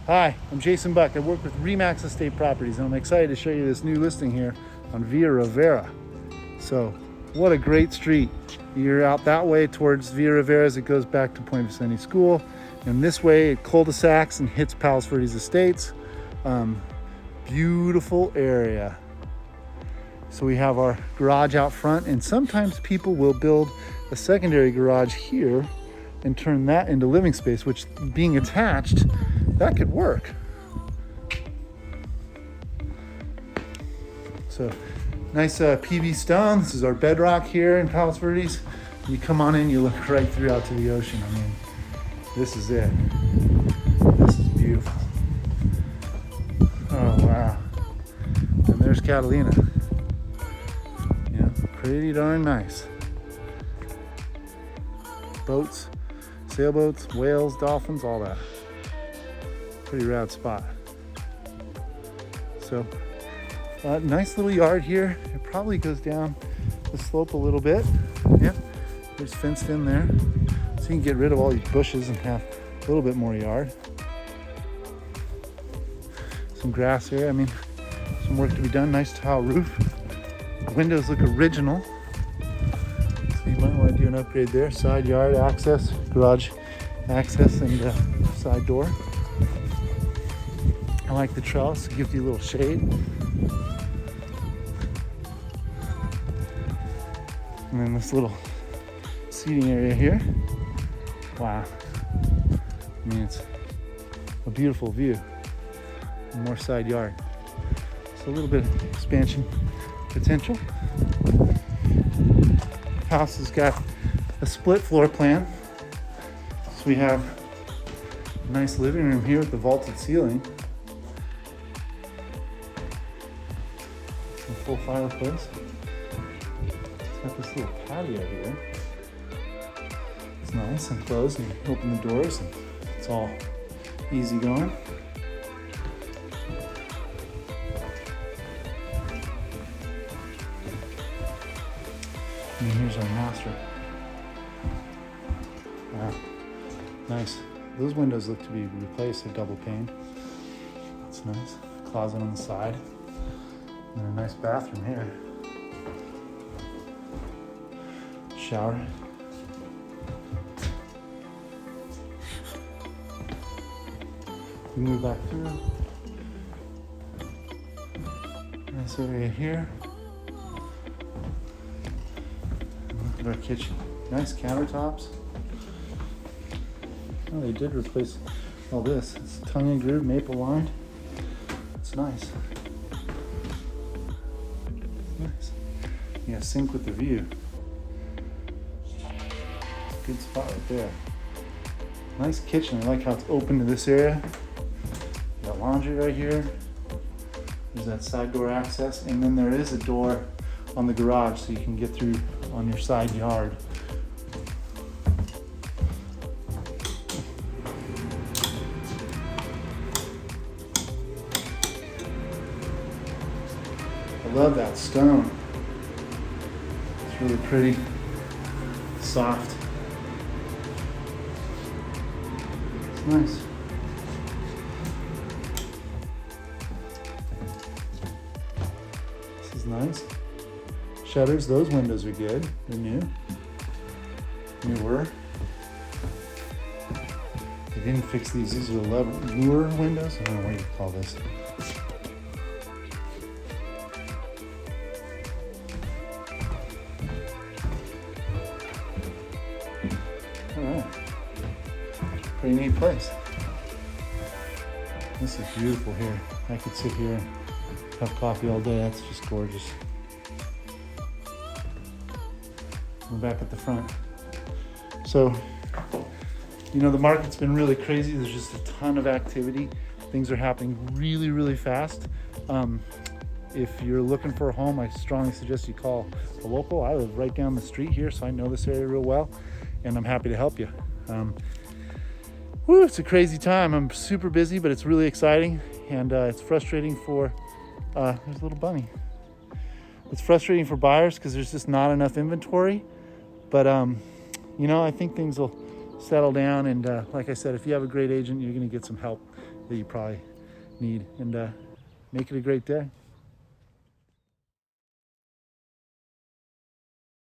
Hi, I'm Jason Buck. I work with Remax Estate Properties, and I'm excited to show you this new listing here on Via Rivera. So, what a great street. You're out that way towards Via Rivera as it goes back to Point Vicente School, and this way it cul-de-sacs and hits Palos Verdes Estates. Beautiful area. So we have our garage out front, and sometimes people will build a secondary garage here and turn that into living space, which being attached, that could work. So nice PV stone. This is our bedrock here in Palos Verdes. You come on in, you look right through out to the ocean. I mean, this is it. This is beautiful. Oh, wow. And there's Catalina. Yeah, pretty darn nice. Boats, sailboats, whales, dolphins, all that. Pretty rad spot. So, nice little yard here. It probably goes down the slope a little bit. Yeah, there's fenced in there. So you can get rid of all these bushes and have a little bit more yard. Some grass here. I mean, some work to be done. Nice tile roof. The windows look original. So you might want to do an upgrade there. Side yard access, garage access, and side door. I like the trellis. It gives you a little shade. And then this little seating area here. Wow. I mean, it's a beautiful view. More side yard. So a little bit of expansion potential. House has got a split floor plan. So we have a nice living room here with the vaulted ceiling. A full fireplace. It's got this little patio here. It's nice and closed, and you open the doors and it's all easy going. And here's our master. Wow, nice. Those windows look to be replaced, they're double pane. That's nice. Closet on the side. And a nice bathroom here. Shower. We move back through. Nice area here. And look at our kitchen. Nice countertops. Oh, they did replace all this. It's tongue and groove, maple lined. It's nice. Nice. Yeah, sync with the view. It's a good spot right there. Nice kitchen. I like how it's open to this area. Got laundry right here. There's that side door access, and then there is a door on the garage so you can get through on your side yard. I love that stone. It's really pretty, soft. It's nice. This is nice. Shutters, those windows are good. They're new. Newer. They didn't fix these. These are newer windows. I don't know what you call this. Alright. Pretty neat place. This is beautiful here. I could sit here and have coffee all day. That's just gorgeous. We're back at the front. So, you know, the market's been really crazy. There's just a ton of activity. Things are happening really, really fast. If you're looking for a home, I strongly suggest you call a local. I live right down the street here, so I know this area real well, and I'm happy to help you. It's a crazy time. I'm super busy, but it's really exciting, and it's frustrating for, there's a little bunny. It's frustrating for buyers because there's just not enough inventory, but you know, I think things will settle down, and like I said, if you have a great agent, you're going to get some help that you probably need, and make it a great day.